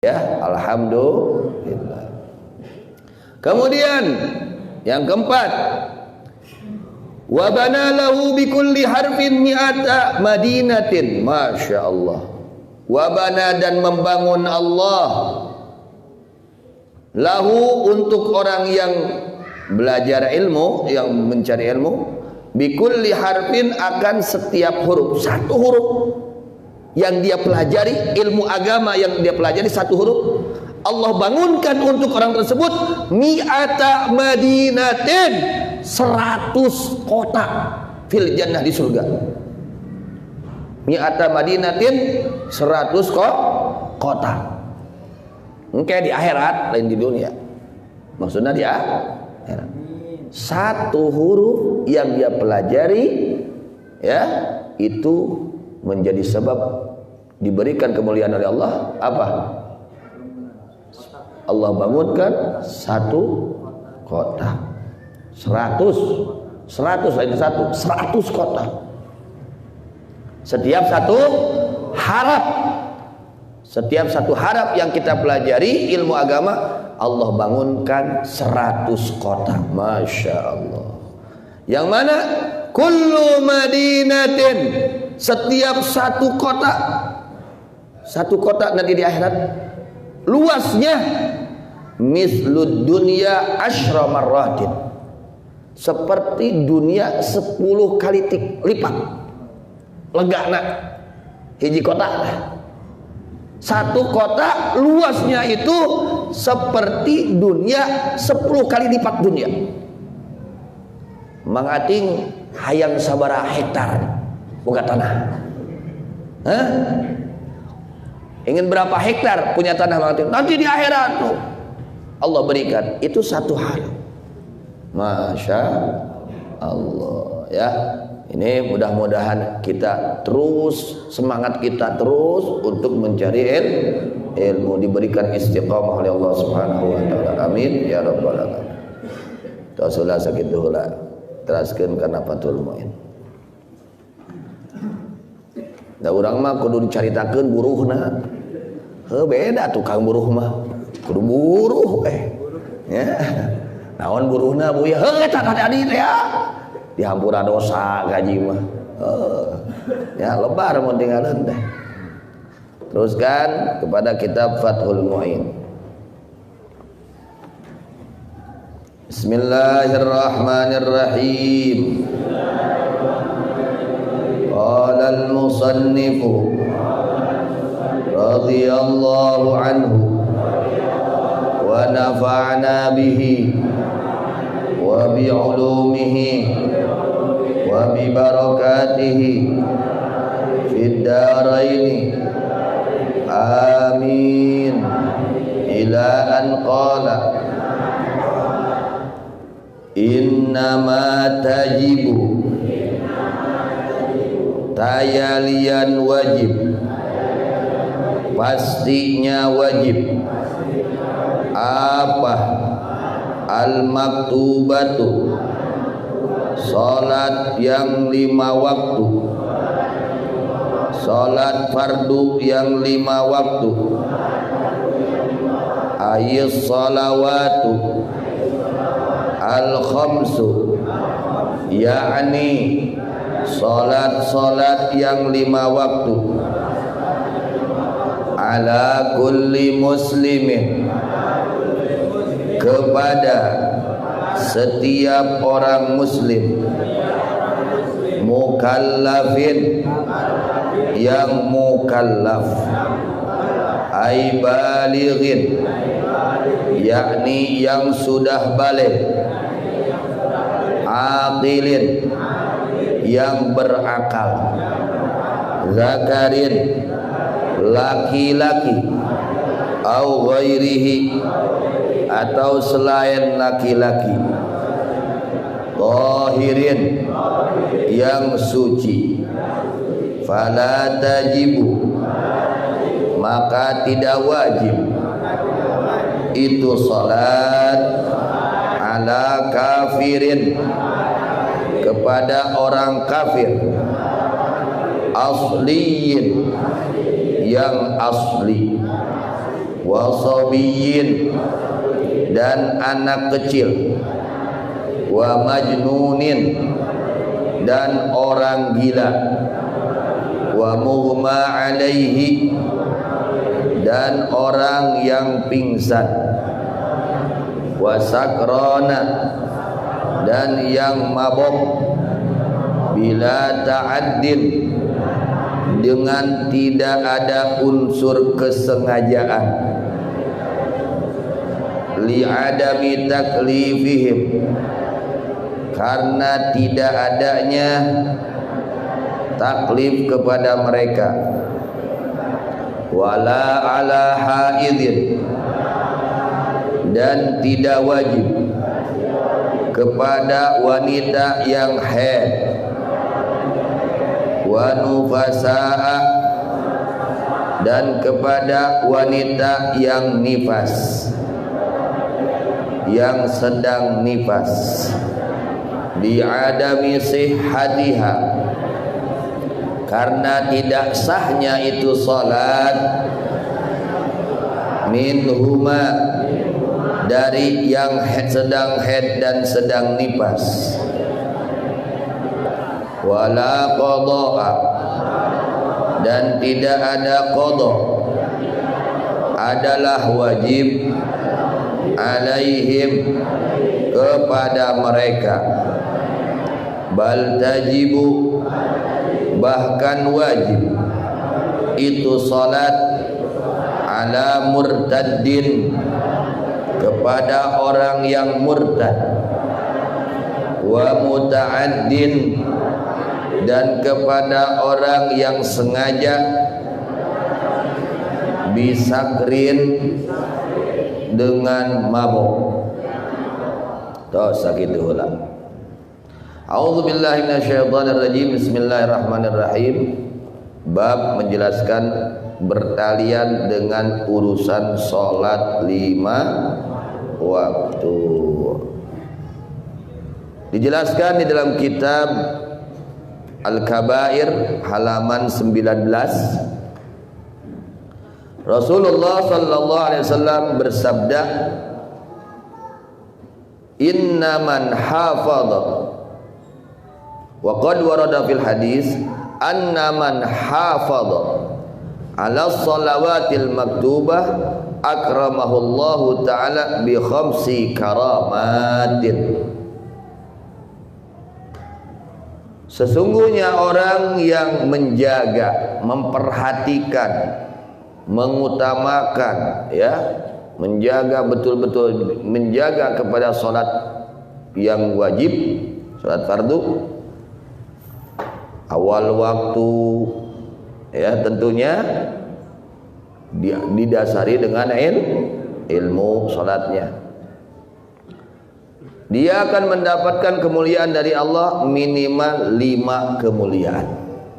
Ya, alhamdulillah. Kemudian yang keempat, wa bana lahu bi kulli harfin mi'ata madinatin. Masya Allah. Wa bana, dan membangun Allah lahu, untuk orang yang belajar ilmu, yang mencari ilmu, bi kulli harfin, akan setiap huruf. Satu huruf yang dia pelajari, ilmu agama yang dia pelajari, satu huruf, Allah bangunkan untuk orang tersebut mi'ata madinatin, 100 kota fil jannah, di surga. Mi'ata madinatin, 100 kota. Kayak di akhirat, lain di dunia. Maksudnya di akhirat. Satu huruf yang dia pelajari, ya, itu menjadi sebab diberikan kemuliaan oleh Allah. Apa? Allah bangunkan satu kota. 100 lain satu, 100 kota. Setiap satu harap, setiap satu harap yang kita pelajari ilmu agama, Allah bangunkan 100 kota. Masya Allah. Yang mana? Kullu madinatin, setiap satu kota. Satu kota nanti di akhirat luasnya mislud dunya asyra marratin, seperti dunia 10 kali lipat. Legana hiji kota. Satu kota luasnya itu seperti dunia 10 kali lipat dunia. Mangating hayang sabaraha hektar boga tanah. Hah? Ingin berapa hektar punya tanah mangating? Nanti di akhirat tuh Allah berikan. Itu satu hal. Masya Allah, ya. Ini mudah-mudahan kita terus, semangat kita terus untuk mencari ilmu, diberikan istiqamah oleh Allah Subhanahu wa taala. Amin ya rabbal alamin. Tausulah sakit heula. Teraskeun kana Fathul Muin. Da urang mah kudu dicaritakeun buruhna. Heuh, beda tukang buruh mah. Kudu buruh ya. Naon buruhna bu ya? Heuh eta tadi teh ya. Dihampura dosa gaji mah. Ya lebar mun tinggalan teh. Teruskan kepada kitab Fathul Muin. Bismillahirrahmanirrahim. Qala al-musannifu radhiyallahu anhu wa nafa'na bihi wa bi'ulumihi wa bi barakatihi fid daraini amin ila an qala innama tajibu tayalian wajib, pastinya wajib, apa al-maktubatu, salat yang 5 waktu, salat fardu yang 5 waktu, ayis salawatu al-khamsu, yakni salat-salat yang 5 waktu, ala kulli muslimin, kepada setiap orang muslim, mukallafin, yang mukallaf, ay balighin, yakni yang sudah balik, aqilin, yang berakal, zakarin, laki-laki, au ghairihi, atau selain laki-laki, tahirin, yang suci, fala tajibu, maka tidak wajib itu salat ala kafirin, kepada orang kafir, asliyin, yang asli, wa sabiyyin, dan anak kecil, wa majnunin, dan orang gila, wa mughma alaihi, dan orang yang pingsan, wa sakrana, dan yang mabok, bila ta'addin, dengan tidak ada unsur kesengajaan, li'adami taklifihim, karena tidak adanya taklif kepada mereka, wala ala haidin, dan tidak wajib kepada wanita yang haid, wa nufasaa, dan kepada wanita yang nifas, yang sedang nifas, bi'adami sihhatiha, karena tidak sahnya itu salat, minhuma, dari yang sedang haid dan sedang nifas, wala qada'a, dan tidak ada qada, adalah wajib alaihim, kepada mereka, bal tajibu, bahkan wajib itu salat, ala murtaddin, kepada orang yang murtad, wa muta'addin, dan kepada orang yang sengaja, bisakrin, dengan mabuk. Tos sakitu heula. A'udzubillahi minasyaitonirrajim. Bismillahirrahmanirrahim. Bab menjelaskan bertalian dengan urusan salat 5 waktu. Dijelaskan di dalam kitab Al-Kabair halaman 19. Rasulullah sallallahu alaihi wasallam bersabda, "Inna man hafadha," wa qad warada fil hadis, "Anna man hafadha ala shalawatil maktubah akramahullahu ta'ala bi khamsi karamatin." Sesungguhnya orang yang menjaga, memperhatikan, mengutamakan, ya, menjaga betul-betul, menjaga kepada salat yang wajib, salat fardu, awal waktu, ya, tentunya didasari dengan ilmu salatnya. Dia akan mendapatkan kemuliaan dari Allah, minimal 5 kemuliaan.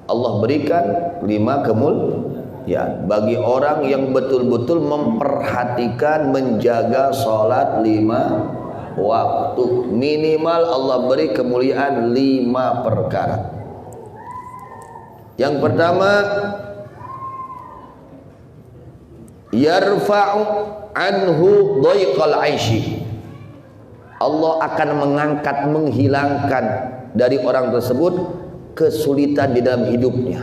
Allah berikan 5 kemuliaan bagi orang yang betul-betul memperhatikan, menjaga salat 5 waktu. Minimal Allah beri kemuliaan 5 perkara. Yang pertama, yarfa'u anhu dhaiqal 'aishi. Allah akan mengangkat, menghilangkan dari orang tersebut kesulitan di dalam hidupnya.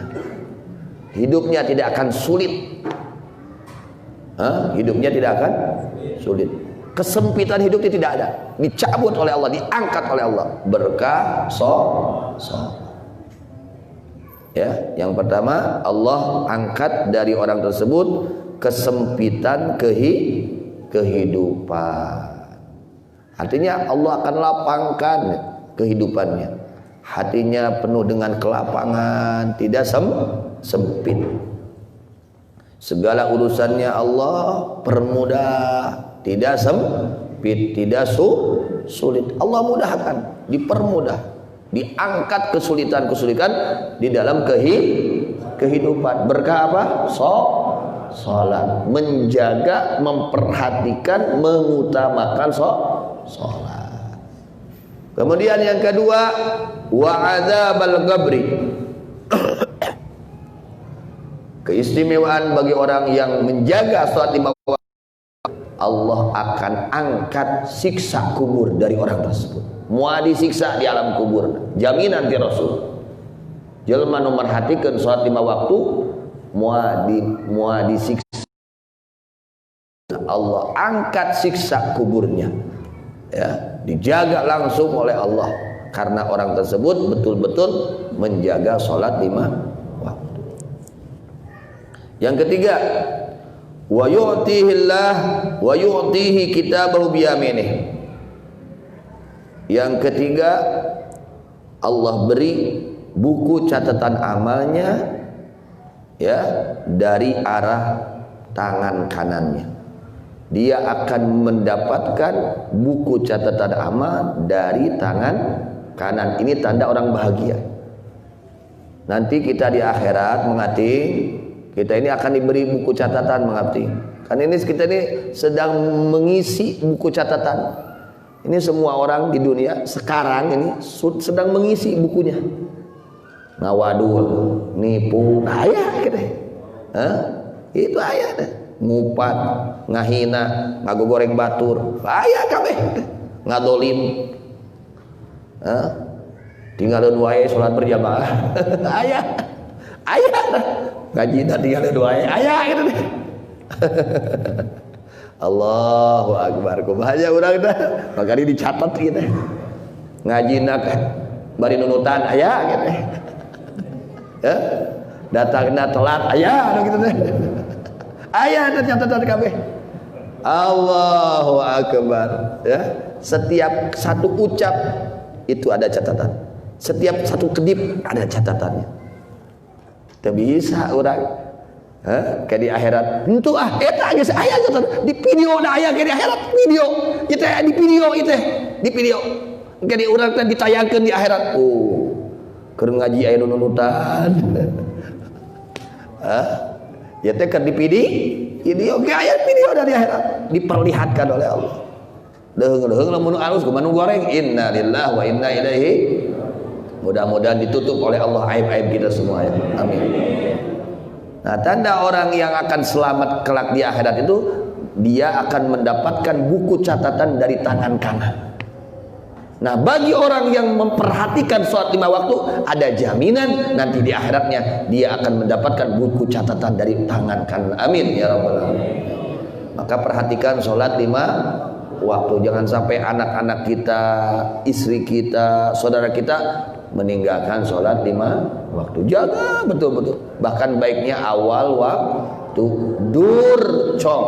Hidupnya tidak akan sulit. Hidupnya tidak akan sulit. Kesempitan hidupnya tidak ada. Dicabut oleh Allah, diangkat oleh Allah. Berkah ya, yang pertama, Allah angkat dari orang tersebut kesempitan kehidupan. Artinya Allah akan lapangkan kehidupannya. Hatinya penuh dengan kelapangan, tidak sempit. Segala urusannya Allah permudah, tidak sempit, tidak sulit. Allah mudahkan, dipermudah, diangkat kesulitan-kesulitan di dalam kehidupan. Berkah apa? Salat, menjaga, memperhatikan, mengutamakan salat. Kemudian yang kedua, wa adzabal qabri. Keistimewaan bagi orang yang menjaga salat 5 waktu Allah akan angkat siksa kubur dari orang tersebut. Mual disiksa di alam kubur. Jaminan ti Rasul. Jelma nu merhatikeun salat 5 waktu mual disiksa. Allah angkat siksa kuburnya. Ya, dijaga langsung oleh Allah karena orang tersebut betul-betul menjaga salat 5 waktu. Yang ketiga, wa yu'tihillah wa yu'tihi kitabahu biyaminih. Yang ketiga, Allah beri buku catatan amalnya ya dari arah tangan kanannya. Dia akan mendapatkan buku catatan amal dari tangan kanan. Ini tanda orang bahagia. Nanti kita di akhirat mengating, kita ini akan diberi buku catatan mengating. Kan ini kita ini sedang mengisi buku catatan. Ini semua orang di dunia sekarang ini sedang mengisi bukunya. Ngawadul, nipu, ayah gitu. Itu ayah deh. Ngupat, ngahina, ngagogoreng batur, ayah kabeh, ngadolim, tinggalin wae sholat berjamaah, ayah, gaji dah tinggalin wae, ayah gitu deh. Allahu Akbar, kumaha urang dah, makanya dicatat gitu, ngaji nak, bari nunutan, ayah gitu, datangna telat, ayah gitu deh. Ayah ada catatan kabeh. Allahu Akbar ya. Setiap satu ucap itu ada catatan. Setiap satu kedip ada catatannya. Teu bisa urang. Kayak di akhirat. Henteu eta geus aya catatan. Di video da aya kayak di akhirat video. Kita di video itu. Di video. Kayak di urang teh ditayangkeun di akhirat. Oh. Keur ngaji aya nunutan. Ya tekan di video kayak video dari akhirat diperlihatkan oleh Allah. Deung lamun alus kumaha goreng innalillahi wa inna ilaihi. Mudah-mudahan ditutup oleh Allah aib-aib kita semua ya. Amin. Nah, tanda orang yang akan selamat kelak di akhirat itu dia akan mendapatkan buku catatan dari tangan kanan. Nah, bagi orang yang memperhatikan sholat 5 waktu ada jaminan nanti di akhiratnya dia akan mendapatkan buku catatan dari tangan kanan. Amin ya rabbal alamin. Maka perhatikan sholat 5 waktu. Jangan sampai anak-anak kita, istri kita, saudara kita meninggalkan sholat 5 waktu. Jaga betul-betul. Bahkan baiknya awal waktu. Dur cong,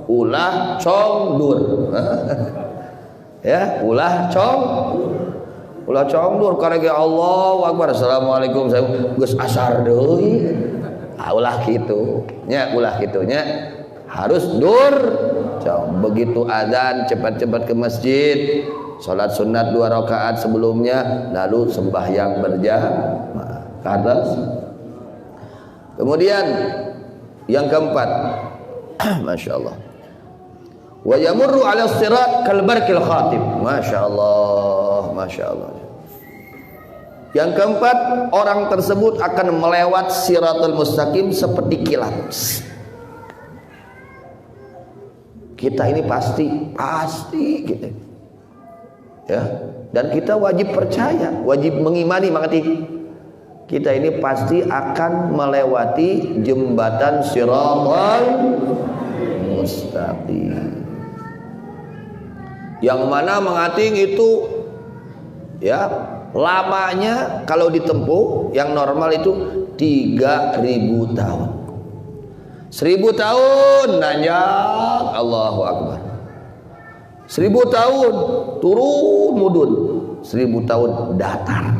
ulah cong dur. Ya, ulah cong dur karege Allahu Akbar. Assalamualaikum saya geus asar deui. Ulah kitu. Nya ulah kitu nya harus dur cong. Begitu azan cepat-cepat ke masjid, salat sunat 2 rakaat sebelumnya, lalu sembahyang berjamaah ke atas. Kemudian yang keempat, Masya Allah, wa yamurru ala sirat kal barqil khatib. Masya Allah, Masya Allah. Yang keempat, orang tersebut akan melewat siratul mustaqim seperti kilat. Kita ini pasti gitu. Ya, dan kita wajib percaya, wajib mengimani mengerti. Kita ini pasti akan melewati jembatan siratul mustaqim. Yang mana mengating itu ya lamanya kalau ditempuh yang normal itu 3.000 tahun. 1.000 tahun nanjak, Allahu Akbar. 1.000 tahun turun mudun, 1.000 tahun datar.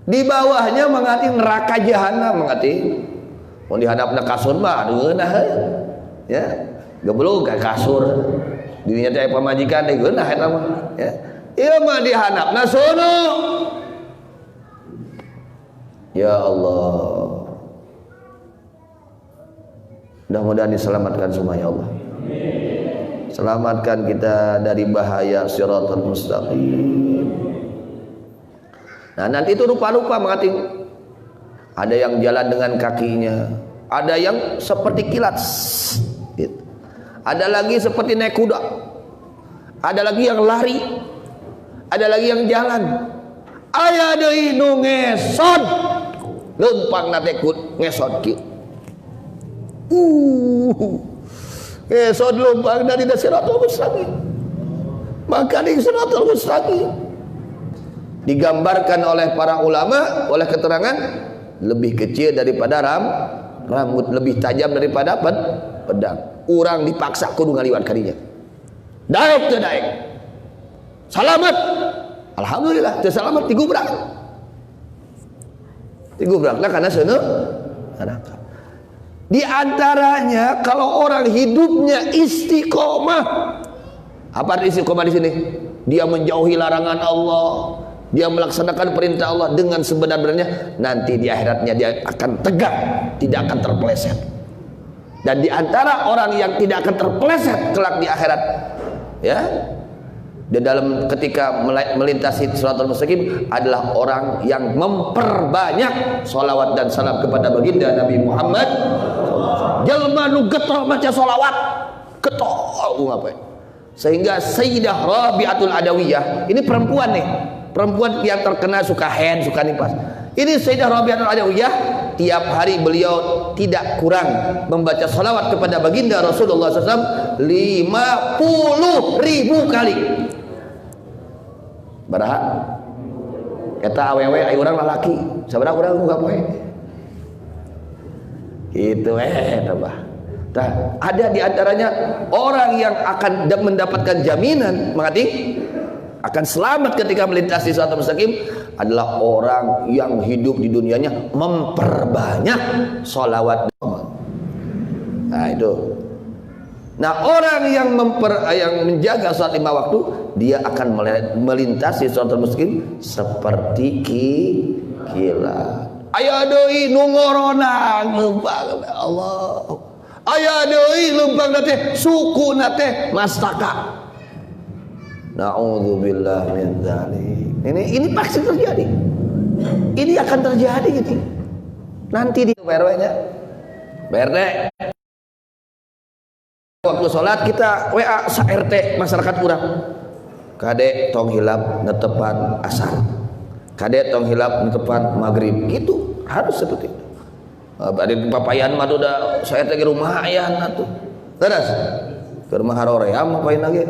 Di bawahnya mengating neraka jahanam mengating. Mun dihadapna kasur mah adeunah ya. Geblog ka kasur. Dirinya teh pamajikan teh geunah eta mah ya. Ieu mah dihandapna sono. Ya Allah. Mudah-mudahan diselamatkan semua ya Allah. Selamatkan kita dari bahaya siratal mustaqim. Nah, nanti itu rupa-rupa mengating. Ada yang jalan dengan kakinya, ada yang seperti kilat. Gitu. ada lagi seperti naik kuda, ada lagi yang lari, ada lagi yang jalan. Aya deui nu ngesot leumpang nate ngesot kieu. Ngesot leumpang dari Siratal Mustaqim. Maka di Siratal Mustaqim digambarkan oleh para ulama oleh keterangan lebih kecil daripada rambut, lebih tajam daripada pedang. Urang dipaksa kudu ngaliwat kadinya. Daek teu daek. Salamet. Alhamdulillah, teu salamet digubrak. Digubrakna karena seuneu neraka. Di antaranya kalau orang hidupnya istiqomah. Apa arti istiqomah di sini? Dia menjauhi larangan Allah, dia melaksanakan perintah Allah dengan sebenar-benarnya, nanti di akhiratnya dia akan tegak, tidak akan terpeleset. Dan di antara orang yang tidak akan terpeleset kelak di akhirat, ya, di dalam ketika melintasi Siratal Mustaqim adalah orang yang memperbanyak sholawat dan salam kepada baginda Nabi Muhammad. Jalma nu getol maca sholawat, getol ngapain? Sehingga Sayyidah Rabi'atul Adawiyah, ini perempuan nih, perempuan yang terkena suka haid, suka nifas. Ini Sayyidah Rabi'atul Adawiyah, tiap hari beliau tidak kurang membaca sholawat kepada baginda Rasulullah SAW 50.000 kali. Baraha eta awewe aya urang lalaki sabaraha urang buka poe gitu tambah. Nah, ada di antaranya orang yang akan mendapatkan jaminan mengerti akan selamat ketika melintasi Siratal Mustaqim adalah orang yang hidup di dunianya memperbanyak sholawat. Nah itu. Nah orang yang menjaga sholat 5 waktu, dia akan melintasi Siratal Mustaqim seperti kilat. Aya deui nu ngoronang leumpang Allah. Aya deui leumpang teh suku teh mastaka. Na'udzubillah min dzalik. Ini pasti terjadi. Ini akan terjadi gitu. Nanti di RW-nya. BRT. Waktu sholat kita WA sa-RT masyarakat urang. Kade tong hilap netepan asar. Kade tong hilap netepan maghrib. Gitu harus seperti itu. Ada papayan mah udah sa-RT ge rumahan atuh. Terus ke rumah haroream ngapain lagi?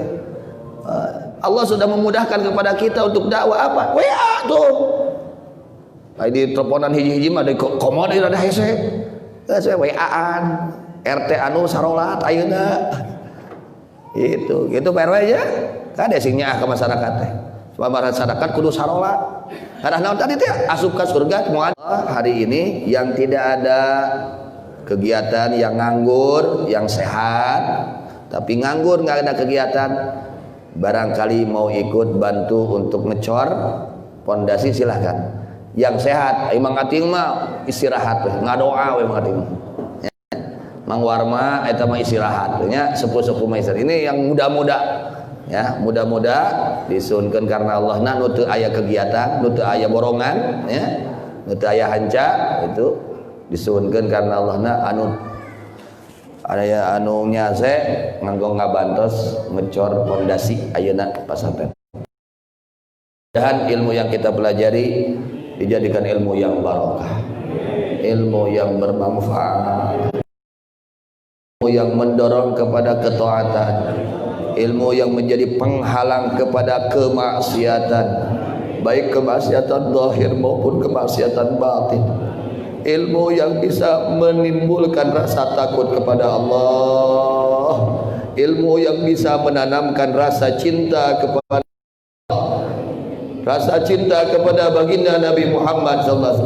Allah sudah memudahkan kepada kita untuk dakwah apa? WA tuh. Di teleponan hiji-hiji mah di komod rada hese. Saya WA-an. RT anu sarolat ayeuna. Itu Pak RW ya. Kade sing nyaah ka masyarakat teh. Masyarakat kudu sarolat. Karena naon tadi teh asup ka surga moal. Hari ini yang tidak ada kegiatan, yang nganggur, yang sehat, tapi nganggur enggak ada kegiatan, barangkali mau ikut bantu untuk ngecor pondasi silahkan. Yang sehat imang ating mah istirahat we, ngadoa we imang ating. Mang Warma eta mah istirahat nya sepuh-sepuh maiser. Ini yang muda-muda ya, muda-muda disunkeun karena Allah na nu teu aya kegiatan, nu teu aya borongan ya, nu teu aya hanca itu disunkeun karena Allah na aya anu nyase nganggo ngabantos ngecor pondasi ayeuna pasantren. Dan ilmu yang kita pelajari dijadikan ilmu yang barokah, ilmu yang bermanfaat, ilmu yang mendorong kepada ketaatan, ilmu yang menjadi penghalang kepada kemaksiatan, baik kemaksiatan zahir maupun kemaksiatan batin, ilmu yang bisa menimbulkan rasa takut kepada Allah, ilmu yang bisa menanamkan rasa cinta kepada baginda Nabi Muhammad SAW,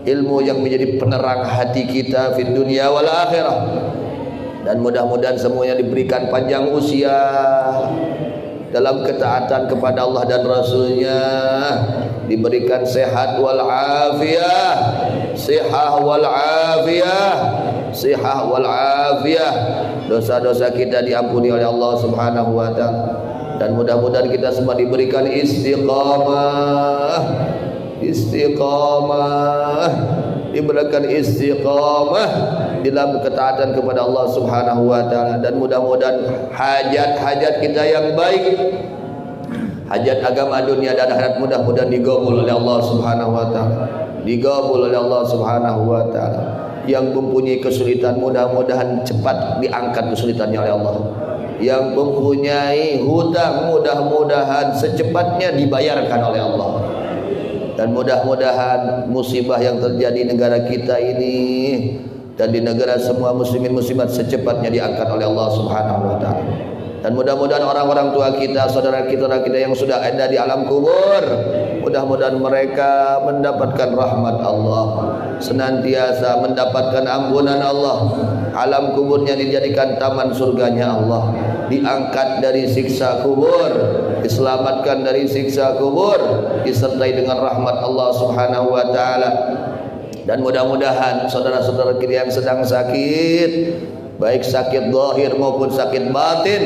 ilmu yang menjadi penerang hati kita di dunia wal akhirah. Dan mudah-mudahan semuanya diberikan panjang usia dalam ketaatan kepada Allah dan Rasulnya, diberikan sehat wal afiyah, sihah wal afiyah, sihah wal afiyah, dosa-dosa kita diampuni oleh Allah Subhanahu wa ta'ala. Dan mudah-mudahan kita semua diberikan istiqamah, istiqamah diberikan istiqamah dalam ketaatan kepada Allah Subhanahu wa taala, dan mudah-mudahan hajat-hajat kita yang baik, hajat agama dunia dan akhirat mudah-mudahan digabul oleh Allah Subhanahu wa taala, digabul oleh Allah Subhanahu wa taala. Yang mempunyai kesulitan mudah-mudahan cepat diangkat kesulitannya oleh Allah. Yang mempunyai hutang mudah-mudahan secepatnya dibayarkan oleh Allah. Dan mudah-mudahan musibah yang terjadi di negara kita ini dan di negara semua muslimin muslimat secepatnya diangkat oleh Allah Subhanahu wa taala. Dan mudah-mudahan orang-orang tua kita, saudara kita yang sudah ada di alam kubur, mudah-mudahan mereka mendapatkan rahmat Allah, senantiasa mendapatkan ampunan Allah, alam kuburnya dijadikan taman surganya Allah, diangkat dari siksa kubur, diselamatkan dari siksa kubur, disertai dengan rahmat Allah Subhanahu wa taala. Dan mudah-mudahan saudara-saudara kita yang sedang sakit, baik sakit zahir maupun sakit batin,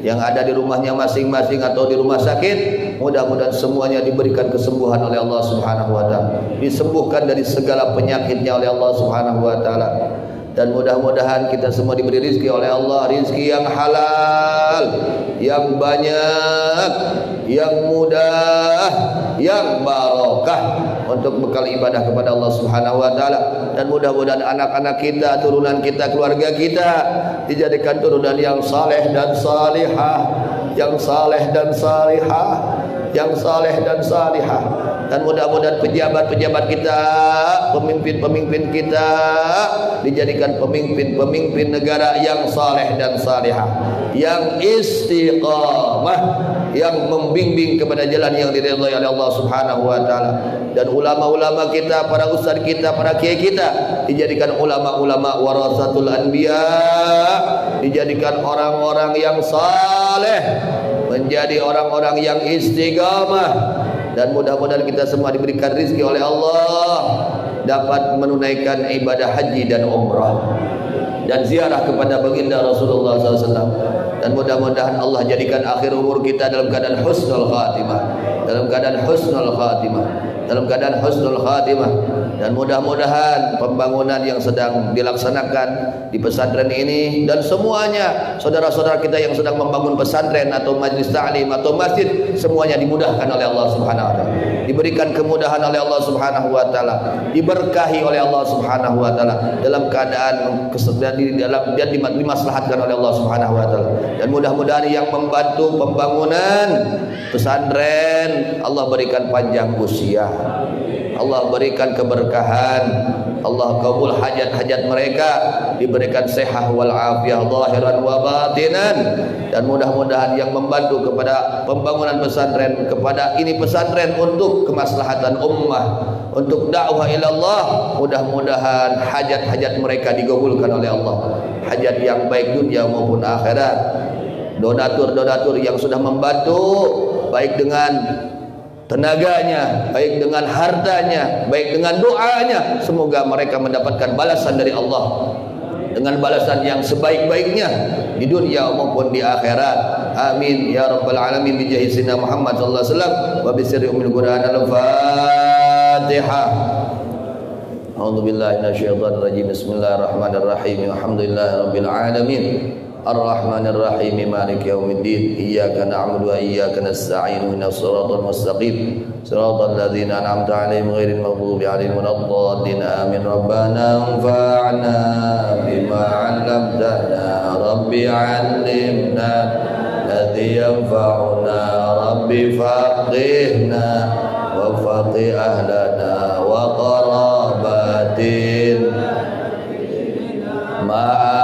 yang ada di rumahnya masing-masing atau di rumah sakit, mudah-mudahan semuanya diberikan kesembuhan oleh Allah Subhanahu wa taala, disembuhkan dari segala penyakitnya oleh Allah Subhanahu wa taala. Dan mudah-mudahan kita semua diberi rezeki oleh Allah, rezeki yang halal, yang banyak, yang mudah, yang barokah untuk bekal ibadah kepada Allah Subhanahu wa taala. Dan mudah-mudahan anak-anak kita, turunan kita, keluarga kita dijadikan turunan yang saleh dan salihah, yang saleh dan salihah, yang saleh dan salihah. Dan mudah-mudahan pejabat-pejabat kita, pemimpin-pemimpin kita dijadikan pemimpin-pemimpin negara yang saleh dan salihah, yang istiqamah, yang membimbing kepada jalan yang diridhai oleh Allah Subhanahu wa taala. Dan ulama-ulama kita, para ustaz kita, para kiai kita dijadikan ulama-ulama warasatul anbiya, dijadikan orang-orang yang saleh, menjadi orang-orang yang istiqamah. Dan mudah-mudahan kita semua diberikan rezeki oleh Allah dapat menunaikan ibadah haji dan umrah dan ziarah kepada baginda Rasulullah SAW. Dan mudah-mudahan Allah jadikan akhir umur kita dalam keadaan husnul khatimah, dalam keadaan husnul khatimah, dalam keadaan husnul khatimah. Dan mudah-mudahan pembangunan yang sedang dilaksanakan di pesantren ini dan semuanya saudara-saudara kita yang sedang membangun pesantren atau majlis ta'lim atau masjid, semuanya dimudahkan oleh Allah Subhanahu wa taala, diberikan kemudahan oleh Allah Subhanahu wa taala, diberkahi oleh Allah Subhanahu wa taala dalam keadaan dan dimaslahatkan oleh Allah Subhanahu wa taala. Dan mudah-mudahan yang membantu pembangunan pesantren Allah berikan panjang usia, Allah berikan keberkahan, Allah kabul hajat-hajat mereka, diberikan sehat wal afiyah zahiran wa batinan. Dan mudah-mudahan yang membantu kepada pembangunan pesantren, kepada ini pesantren untuk kemaslahatan ummah, untuk dakwah ilallah, mudah-mudahan hajat-hajat mereka digabulkan oleh Allah, hajat yang baik dunia maupun akhirat. Donatur-donatur yang sudah membantu baik dengan tenaganya, baik dengan hartanya, baik dengan doanya, semoga mereka mendapatkan balasan dari Allah dengan balasan yang sebaik-baiknya di dunia maupun di akhirat. Amin ya rabbal alamin bi jahi sayyidina Muhammad sallallahu alaihi wasallam wa bi sirri ummil Qur'an. Al-Fatihah. A'udzu billahi minasyaitonir rajim. Bismillahirrahmanirrahim. Alhamdulillahirabbil alamin. Ar-Rahmanir Rahim, Maliki Yaumiddin. Iyyaka na'budu wa iyyaka nasta'in. Ihdinas siratal mustaqim. Siratal ladzina an'amta 'alaihim ghairil maghdubi 'alaihim waladdallin. Amin. Rabbana anfa'na bima 'allamtana. Rabbi 'allimna alladzi yanfa'una. Rabbi faqihna wa faqih ahlana wa qarabatin ma'a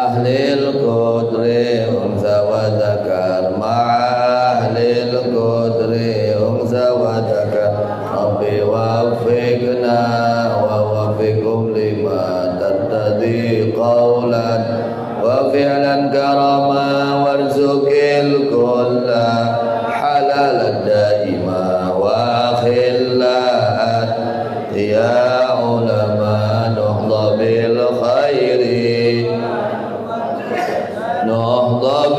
ahlil qudri unsa wa zakar ma'a ahlil qudri unsa wa zakar. Rabbi waffiqna wa waffiqhum lima tartadi qawlan wa fi'lan karama warzuqil kulla halalan daima wa khillat ya ulama nuhdha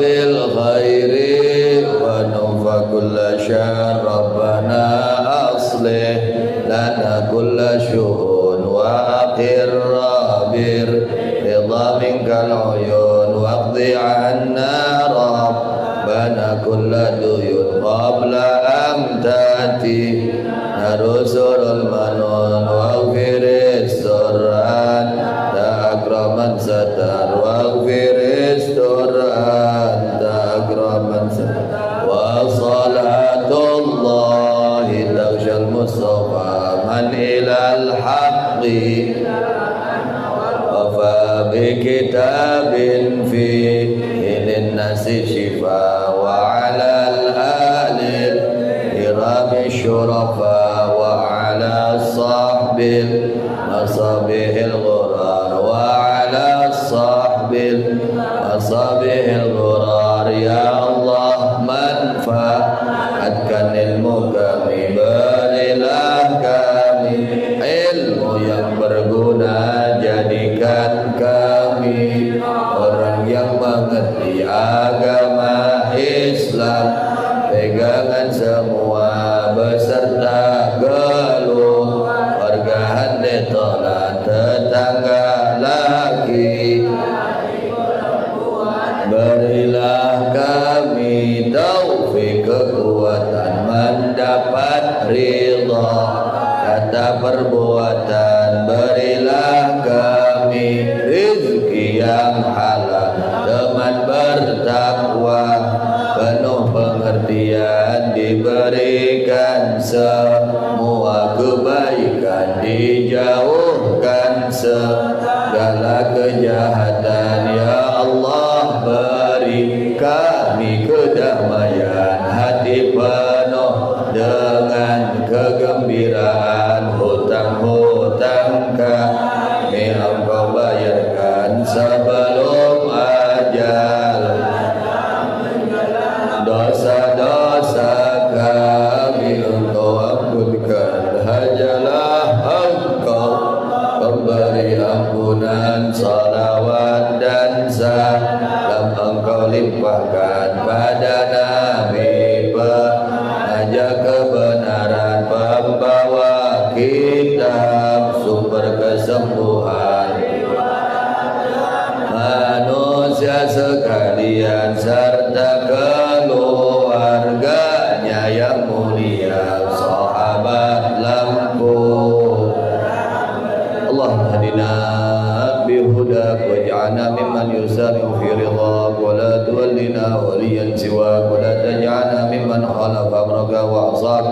bil khairi wa nufa kulla syar. Rabbana aslih lana kulla syu'un wa kulla duyun qabla am tati narusurul manun waghfiris surran ta'akraman satar waghfiris surran ta'akraman satar wa salatullahi tawshal mustafa man ilal haqqi wafa bi kitabin fi ilin nasi shifa wa alal alil irami syurafa wa ala sahbil masabihil ghurar wa ala sahbil masabihil ghurar ya Allah manfaatkan ilmu kami berilah kami ilmu yang berguna jadikan kami orang yang mengerti agama Islam pegangan semua beserta geluh warga hande tolak tetangga laki berilah kami taufik kekuatan mendapat ridha kata perbuatan berilah kami rezeki yang halal teman bertakwa penuh pengertian diberikan semua kebaikan dijauhkan segala kejahatan ya Allah beri kami kedamaian hati penuh dengan kegembiraan hutang-hutang kami engkau bayarkan sebelum ajal dosa-dosa kami engkau ampunkan hajalah engkau pemberi ampunan salawat dan salam engkau limpahkan pada Nabi penajak kebenaran pembawa kitab sumber kesembuhan manusia sekalian serta keluarganya yang mulia sahabat lampu Allah hadina bihudak waj'alna mimman yusari'u fi ridhak wa la tuwallina waliyan siwak wa la taj'alna mimman khalafa amraka wa asab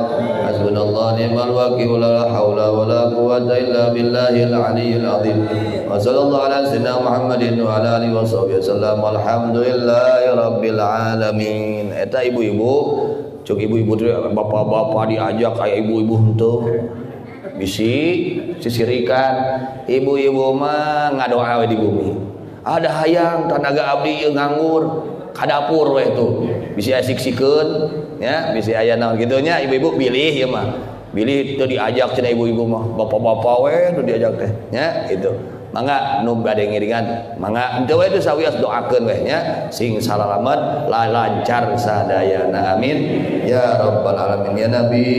hasbunallahu ni'mal wakil la hawla wa la quwwata illa billahil aliyyil azim wa sallallahu ala sayyidina Muhammadin wa ala alihi wa sahbihi wasallam alhamdulillahi rabbil alamin. Eta ibu-ibu cuk ibu-ibu bapak-bapak diajak aya ibu-ibu henteu bisi sisirikan ibu-ibu mah ngadoa we di bumi ada hayang tanaga abdi ieu nganggur ka dapur we tuh bisi asik-sikeun ya bisi aya naon kitu nya ibu-ibu pilih ieu mah pilih teu diajak cenah ibu-ibu mah bapak-bapak we teu diajak teh nya gitu mangga nu bade ngiringan mangga henteu we teh sawias doakeun we nya sing salalamet lancar sadayana amin ya rabbal alamin ya nabi